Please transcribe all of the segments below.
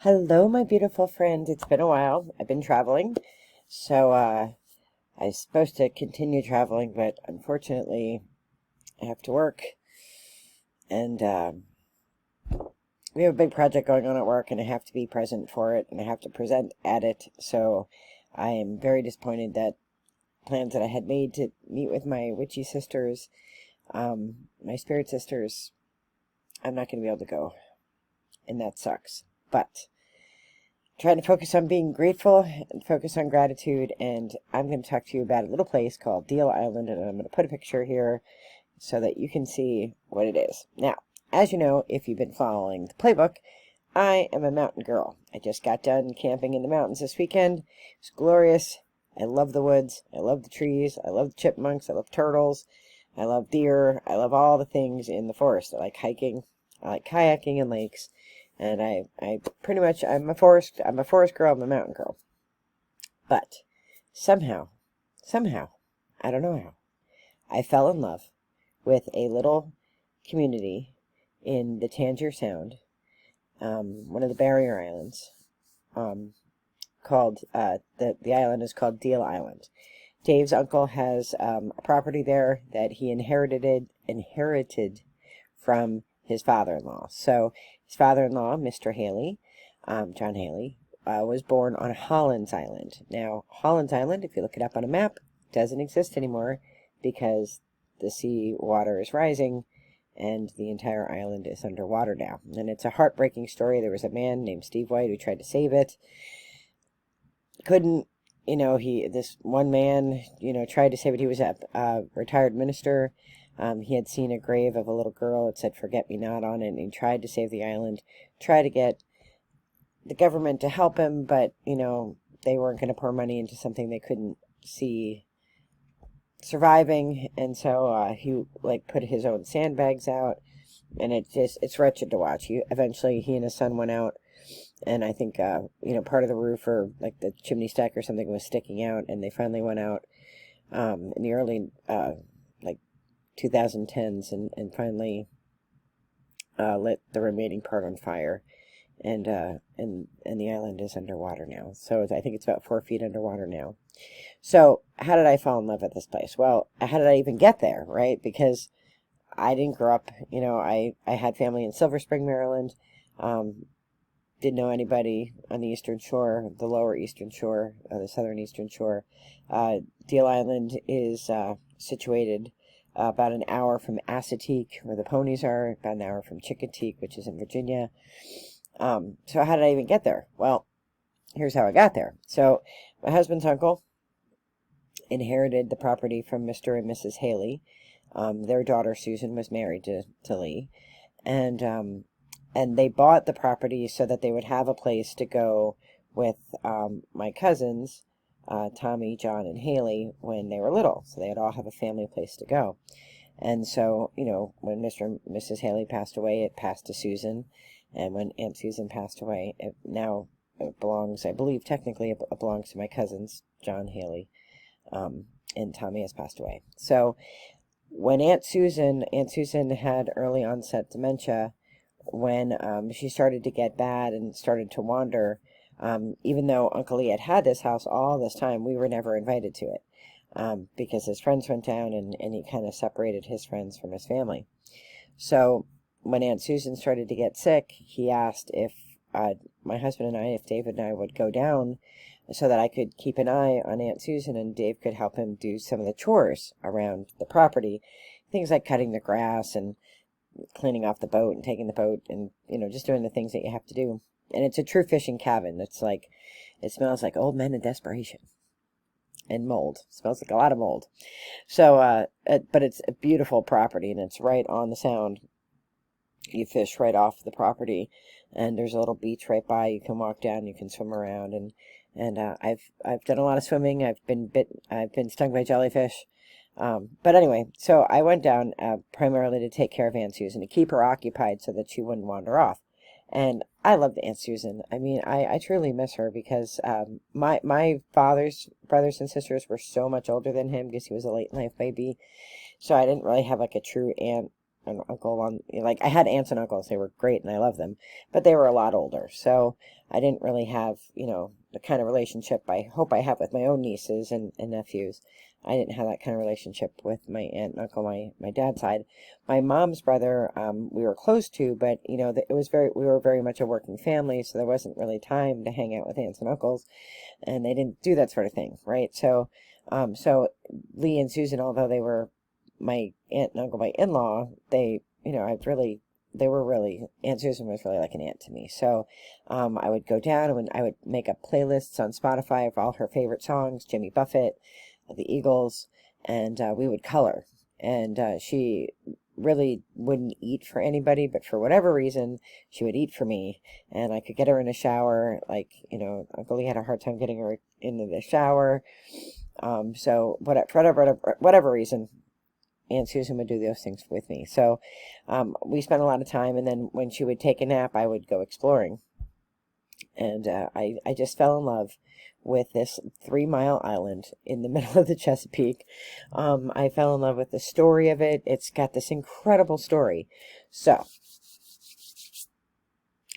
Hello, my beautiful friend. It's been a while. I've been traveling. So, I was supposed to continue traveling, but unfortunately, I have to work. And, we have a big project going on at work, and I have to be present for it, and I have to present at it. So, I am very disappointed that plans that I had made to meet with my witchy sisters, my spirit sisters, I'm not going to be able to go. And that sucks. But trying to focus on being grateful and focus on gratitude, and I'm going to talk to you about a little place called Deal Island, and I'm going to put a picture here so that you can see what it is. Now, as you know, if you've been following the playbook, I am a mountain girl. I just got done camping in the mountains this weekend. It's glorious. I love the woods. I love the trees. I love the chipmunks. I love turtles. I love deer. I love all the things in the forest. I like hiking. I like kayaking in lakes. And I pretty much, I'm a forest girl, I'm a mountain girl. But somehow, I don't know how, I fell in love with a little community in the Tangier Sound, one of the barrier islands, called, the island is called Deal Island. Dave's uncle has a property there that he inherited from his father-in-law. So his father-in-law, Mr. Haley, John Haley, was born on Holland's Island. Now, Holland's Island, if you look it up on a map, doesn't exist anymore because the sea water is rising and the entire island is underwater now. And it's a heartbreaking story. There was a man named Steve White who tried to save it. Couldn't, this one man, tried to save it. He was a retired minister. He had seen a grave of a little girl. It said "Forget-me-not" on it, and he tried to save the island, tried to get the government to help him, but, they weren't going to pour money into something they couldn't see surviving, and so he, put his own sandbags out, and it's wretched to watch. Eventually, he and his son went out, and I think, part of the roof or, the chimney stack or something was sticking out, and they finally went out in the early, 2010s and finally lit the remaining part on fire, and the island is underwater now. So I think it's about 4 feet underwater now. So how did I fall in love with this place? Well, how did I even get there, right? Because I didn't grow up, I had family in Silver Spring, Maryland. Didn't know anybody on the Eastern Shore, the lower Eastern Shore, the southern Eastern Shore. Deal Island is situated about an hour from Assateague, where the ponies are, about an hour from Chincoteague, which is in Virginia. So how did I even get there? Well, here's how I got there. So my husband's uncle inherited the property from Mr. and Mrs. Haley. Their daughter, Susan, was married to Lee. And they bought the property so that they would have a place to go with my cousins, Tommy, John, and Haley, when they were little. So they'd all have a family place to go. And so, when Mr. and Mrs. Haley passed away, it passed to Susan. And when Aunt Susan passed away, it belongs, I believe, technically it belongs to my cousins, John Haley, and Tommy has passed away. So when Aunt Susan had early onset dementia, when she started to get bad and started to wander, even though Uncle Lee had this house all this time, we were never invited to it because his friends went down and he kind of separated his friends from his family. So when Aunt Susan started to get sick, he asked if my husband and I, if David and I would go down so that I could keep an eye on Aunt Susan and Dave could help him do some of the chores around the property, things like cutting the grass and cleaning off the boat and taking the boat and, just doing the things that you have to do. And it's a true fishing cabin. It's it smells like old men in desperation and mold. It smells like a lot of mold. So, but it's a beautiful property and it's right on the sound. You fish right off the property and there's a little beach right by. You can walk down, you can swim around and I've done a lot of swimming. I've been stung by jellyfish. But anyway, so I went down primarily to take care of Aunt Susan, to keep her occupied so that she wouldn't wander off. And I loved Aunt Susan. I mean, I truly miss her because my father's brothers and sisters were so much older than him because he was a late life baby. So I didn't really have a true aunt an uncle on, like, I had aunts and uncles. They were great and I love them, but they were a lot older. So I didn't really have, the kind of relationship I hope I have with my own nieces and nephews. I didn't have that kind of relationship with my aunt and uncle, my dad's side. My mom's brother, we were close to, but, we were very much a working family, so there wasn't really time to hang out with aunts and uncles, and they didn't do that sort of thing, right? So Lee and Susan, although they were my aunt and uncle, my in-law, they, they were really, Aunt Susan was really like an aunt to me. So I would go down and I would make up playlists on Spotify of all her favorite songs, Jimmy Buffett, the Eagles, and we would color. And she really wouldn't eat for anybody, but for whatever reason, she would eat for me. And I could get her in a shower, like, Uncle Lee had a hard time getting her into the shower. So for whatever reason, Aunt Susan would do those things with me. So we spent a lot of time, and then when she would take a nap, I would go exploring. And I just fell in love with this 3-mile island in the middle of the Chesapeake. I fell in love with the story of it. It's got this incredible story. So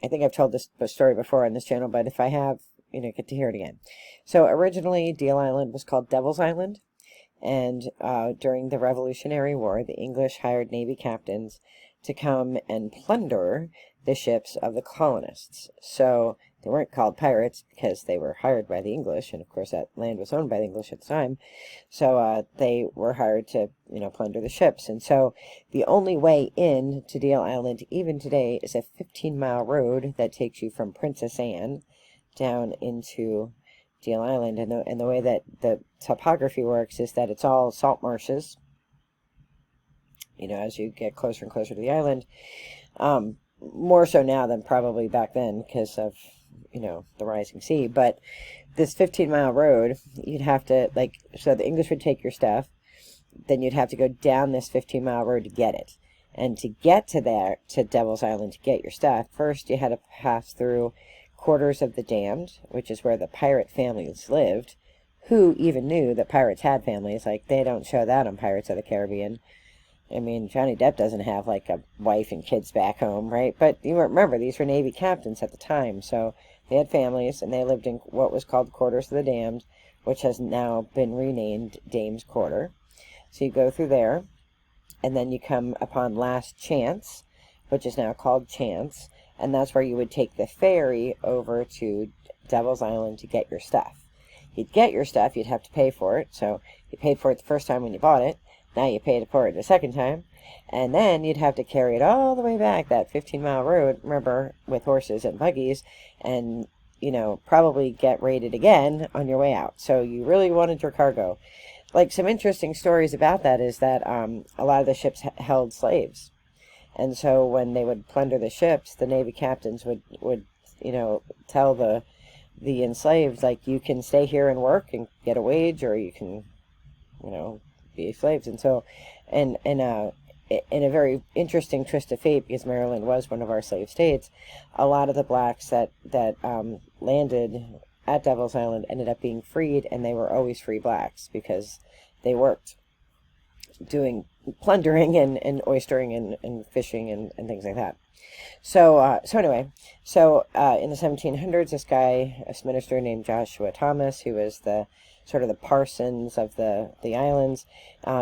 I think I've told this story before on this channel, but if I have, get to hear it again. So originally, Deal Island was called Devil's Island. And during the Revolutionary War, the English hired Navy captains to come and plunder the ships of the colonists. So they weren't called pirates because they were hired by the English, and of course that land was owned by the English at the time. So they were hired to, plunder the ships. And so the only way in to Deal Island, even today, is a 15-mile road that takes you from Princess Anne down into Deal Island. And the way that the topography works is that it's all salt marshes, as you get closer and closer to the island. More so now than probably back then because of, the rising sea. But this 15-mile road, you'd have to, so the English would take your stuff, then you'd have to go down this 15-mile road to get it. And to get to Devil's Island to get your stuff, first you had to pass through quarters of the damned, which is where the pirate families lived. Who even knew that pirates had families? Like, they don't show that on Pirates of the Caribbean. I mean, Johnny Depp doesn't have, like, a wife and kids back home, right? But you remember, these were Navy captains at the time, so they had families, and they lived in what was called Quarters of the Damned, which has now been renamed Dame's Quarter. So you go through there, and then you come upon Last Chance, which is now called Chance, and that's where you would take the ferry over to Devil's Island to get your stuff. You'd get your stuff, you'd have to pay for it, so you paid for it the first time when you bought it, now you paid for it the second time, and then you'd have to carry it all the way back, that 15-mile road, remember, with horses and buggies, and, probably get raided again on your way out. So you really wanted your cargo. Like, some interesting stories about that is that a lot of the ships held slaves. And so when they would plunder the ships, the Navy captains would tell the enslaved, like, you can stay here and work and get a wage, or you can, be slaves. And so, in a very interesting twist of fate, because Maryland was one of our slave states, a lot of the blacks that landed at Devil's Island ended up being freed, and they were always free blacks because they worked doing plundering and oystering and fishing and things like that. So anyway, in the 1700s, this guy, a minister named Joshua Thomas, who was the sort of the parsons of the islands,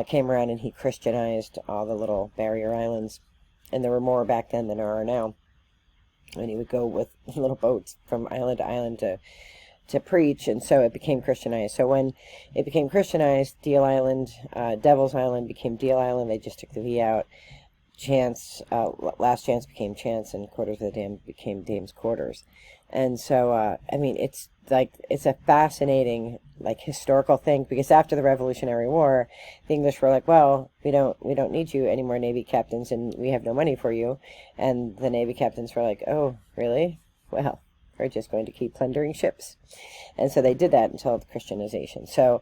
came around and he Christianized all the little barrier islands. And there were more back then than there are now. And he would go with little boats from island to island to preach, and so it became Christianized. So when it became Christianized, Deal Island, Devil's Island became Deal Island. They just took the V out. Chance, Last Chance became Chance, and Quarters of the Damned became Dame's Quarters. And so, it's a fascinating, historical thing, because after the Revolutionary War, the English were like, well, we don't need you anymore, Navy captains, and we have no money for you. And the Navy captains were like, oh, really? Well, we're just going to keep plundering ships. And so they did that until the Christianization. So,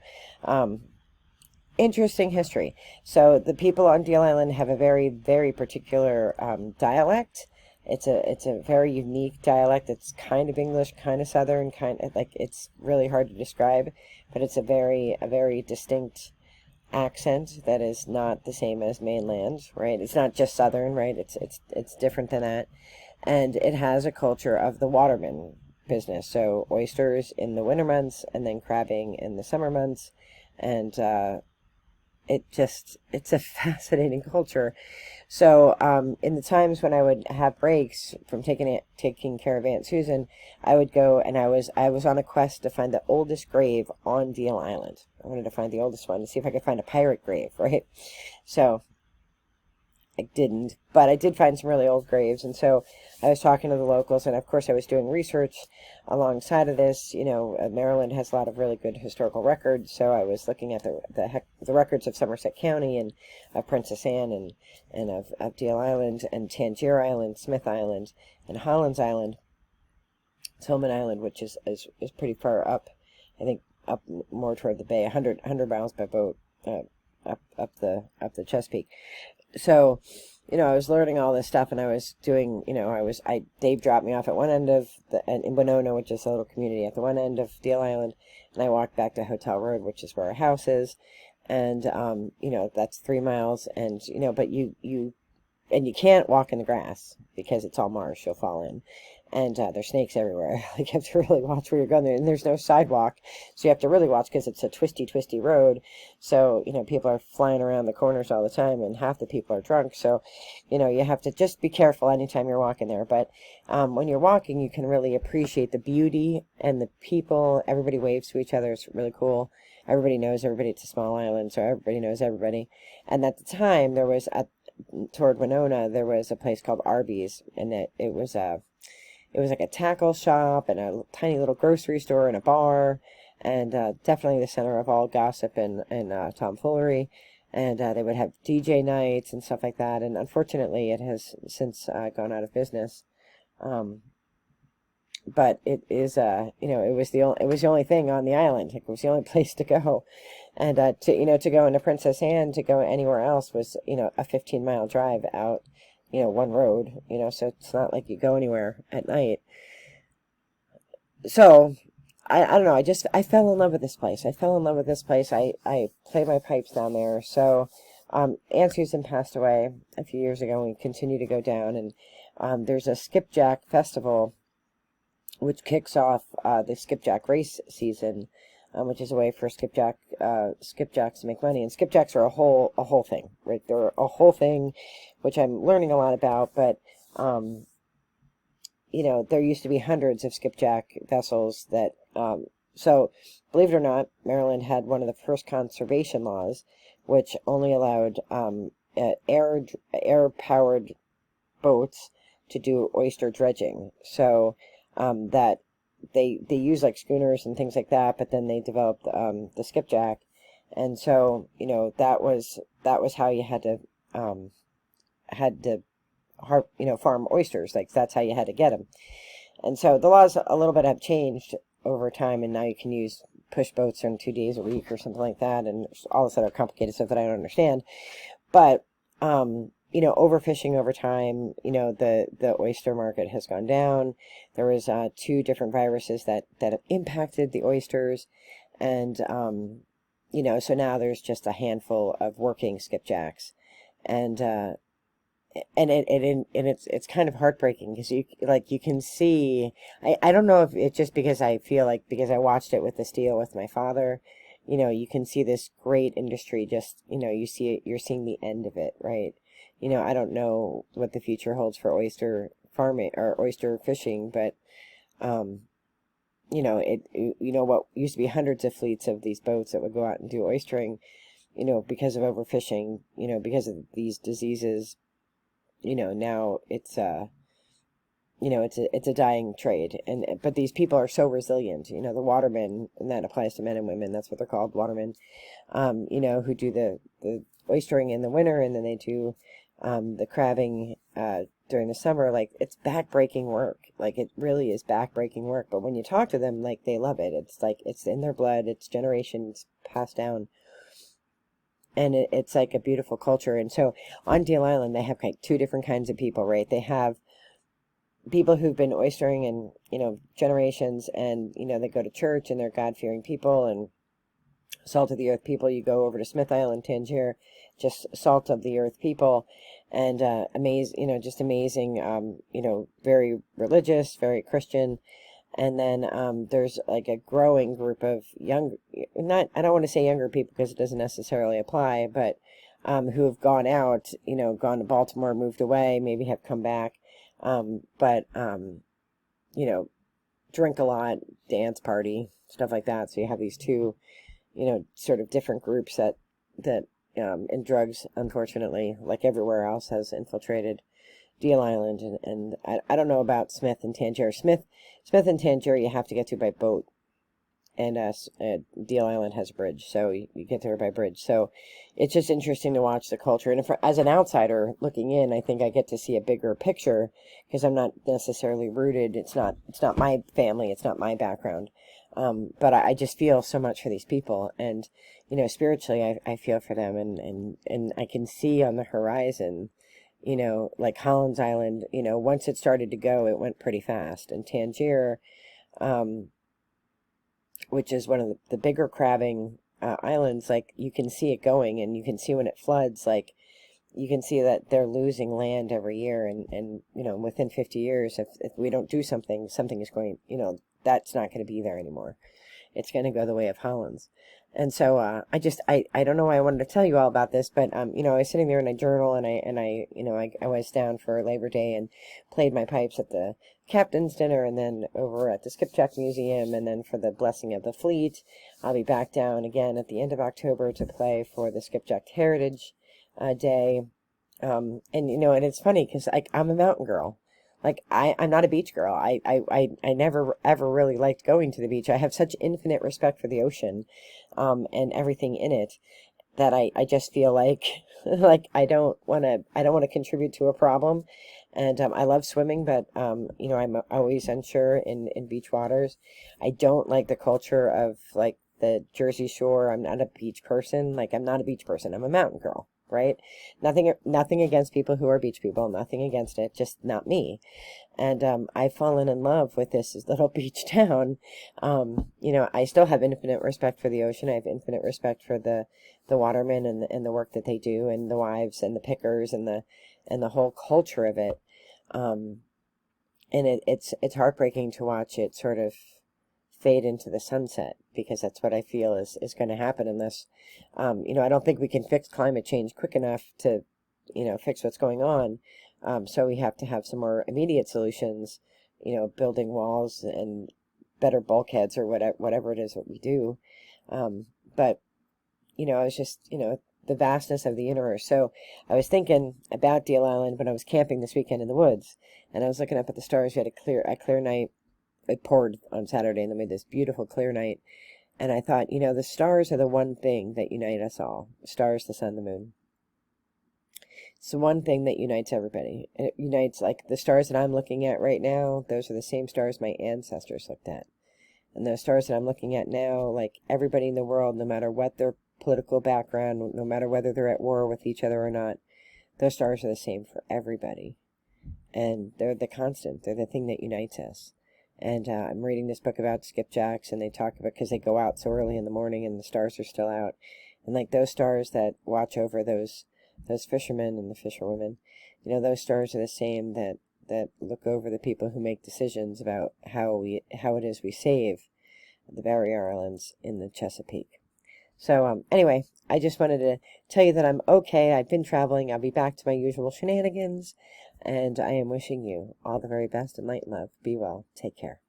interesting history. So the people on Deal Island have a very, very particular dialect. It's a very unique dialect. It's kind of English, kind of Southern, kind of it's really hard to describe, but it's a very distinct accent that is not the same as mainland, right? It's not just southern, right? It's different than that. And it has a culture of the waterman business. So oysters in the winter months and then crabbing in the summer months. And it's a fascinating culture. So in the times when I would have breaks from taking care of Aunt Susan, I would go, and I was on a quest to find the oldest grave on Deal Island. I wanted to find the oldest one to see if I could find a pirate grave, right? So I didn't, but I did find some really old graves, and so I was talking to the locals, and of course I was doing research alongside of this. Maryland has a lot of really good historical records, so I was looking at the records of Somerset County and of Princess Anne and of Deal Island and Tangier Island, Smith Island, and Holland's Island, Tillman Island, which is pretty far up, I think up more toward the bay, 100 miles by boat, up the Chesapeake. So, I was learning all this stuff, and I was doing, Dave dropped me off at one end of in Winona, which is a little community, at the one end of Deal Island, and I walked back to Hotel Road, which is where our house is, and, that's 3 miles, and, but you can't walk in the grass, because it's all marsh, you'll fall in. And there's snakes everywhere. You have to really watch where you're going there. And there's no sidewalk, so you have to really watch because it's a twisty road. So, people are flying around the corners all the time, and half the people are drunk. So, you have to just be careful anytime you're walking there. But when you're walking, you can really appreciate the beauty and the people. Everybody waves to each other. It's really cool. Everybody knows everybody. It's a small island, so everybody knows everybody. And at the time, there was, toward Winona, there was a place called Arby's, and it was like a tackle shop and a tiny little grocery store and a bar, and definitely the center of all gossip and tomfoolery. And they would have DJ nights and stuff like that. And unfortunately, it has since gone out of business. But it is, it was the only thing on the island. It was the only place to go. And to go into Princess Anne, to go anywhere else was, a 15-mile drive out, one road, so it's not like you go anywhere at night. So, I don't know, I fell in love with this place. I play my pipes down there. So, Aunt Susan passed away a few years ago, and we continue to go down, and there's a skipjack festival, which kicks off the skipjack race season, which is a way for skipjacks to make money. And skipjacks are a whole thing, right? They're a whole thing, which I'm learning a lot about. But there used to be hundreds of skipjack vessels that. So, believe it or not, Maryland had one of the first conservation laws, which only allowed air-powered boats to do oyster dredging. So that they use like schooners and things like that, but then they developed the skipjack, and so that was how you had to farm oysters. Like, that's how you had to get them. And so the laws a little bit have changed over time, and now you can use push boats in 2 days a week or something like that, and all this other complicated stuff that I don't understand. But overfishing over time, the oyster market has gone down. There was 2 different viruses that have impacted the oysters, and so now there's just a handful of working skipjacks, and it's kind of heartbreaking, because you can see, I don't know if it's just because I feel like, because I watched it with the steel with my father, you can see this great industry just, you're seeing the end of it, right? I don't know what the future holds for oyster farming or oyster fishing, but, what used to be hundreds of fleets of these boats that would go out and do oystering, because of overfishing, because of these diseases, now it's it's a dying trade. But these people are so resilient, the watermen, and that applies to men and women, that's what they're called, watermen, who do the oystering in the winter, and then they do the crabbing during the summer. Like, it's backbreaking work. Like, it really is backbreaking work. But when you talk to them, like, they love it. It's like, it's in their blood. It's generations passed down. And it's like a beautiful culture. And so on Deal Island, they have like 2 different kinds of people, right? They have people who've been oystering in, generations, and, they go to church, and they're God-fearing people, and salt of the earth people. You go over to Smith Island, Tangier, just salt of the earth people, and just amazing, very religious, very Christian. And then there's like a growing group of I don't want to say younger people because it doesn't necessarily apply, but who have gone out, gone to Baltimore, moved away, maybe have come back, but drink a lot, dance, party, stuff like that. So you have these two, sort of different groups that and drugs, unfortunately, like everywhere else, has infiltrated Deal Island, and I don't know about Smith and Tangier. Smith and Tangier you have to get to by boat, and Deal Island has a bridge, so you get there by bridge. So it's just interesting to watch the culture, and as an outsider looking in, I think I get to see a bigger picture because I'm not necessarily rooted. It's not my family, it's not my background, but I just feel so much for these people, and spiritually I feel for them, and I can see on the horizon, like Holland's Island, once it started to go, it went pretty fast. And Tangier, which is one of the bigger crabbing islands, like you can see it going, and you can see when it floods, like you can see that they're losing land every year, and within 50 years, if we don't do something is going, that's not going to be there anymore. It's going to go the way of Holland's. And so I don't know why I wanted to tell you all about this, but I was sitting there in a journal, and I was down for Labor Day and played my pipes at the captain's dinner, and then over at the Skipjack Museum, and then for the blessing of the fleet. I'll be back down again at the end of October to play for the Skipjack Heritage Day. And it's funny because I'm a mountain girl. Like I'm not a beach girl. I never ever really liked going to the beach. I have such infinite respect for the ocean, and everything in it, that I just feel like like I don't want to contribute to a problem. And I love swimming, but I'm always unsure in beach waters. I don't like the culture of like the Jersey Shore. I'm not a beach person. Like I'm not a beach person. I'm a mountain girl. Right? Nothing against people who are beach people, nothing against it, just not me. And I've fallen in love with this little beach town. I still have infinite respect for the ocean. I have infinite respect for the watermen and the work that they do, and the wives and the pickers and the whole culture of it. And it's heartbreaking to watch it sort of fade into the sunset, because that's what I feel is going to happen unless, I don't think we can fix climate change quick enough to, fix what's going on. So we have to have some more immediate solutions, building walls and better bulkheads or whatever it is that we do. But, I was just, the vastness of the universe. So I was thinking about Deal Island when I was camping this weekend in the woods, and I was looking up at the stars. We had a clear night. It poured on Saturday, and then we had this beautiful clear night. And I thought, the stars are the one thing that unite us all. The stars, the sun, the moon. It's the one thing that unites everybody. It unites, like, the stars that I'm looking at right now, those are the same stars my ancestors looked at. And those stars that I'm looking at now, like, everybody in the world, no matter what their political background, no matter whether they're at war with each other or not, those stars are the same for everybody. And they're the constant. They're the thing that unites us. And I'm reading this book about skipjacks, and they talk about, because they go out so early in the morning and the stars are still out. And like those stars that watch over those fishermen and the fisherwomen, those stars are the same that look over the people who make decisions about how it is we save the barrier islands in the Chesapeake. So anyway, I just wanted to tell you that I'm okay. I've been traveling. I'll be back to my usual shenanigans. And I am wishing you all the very best and light and love. Be well. Take care.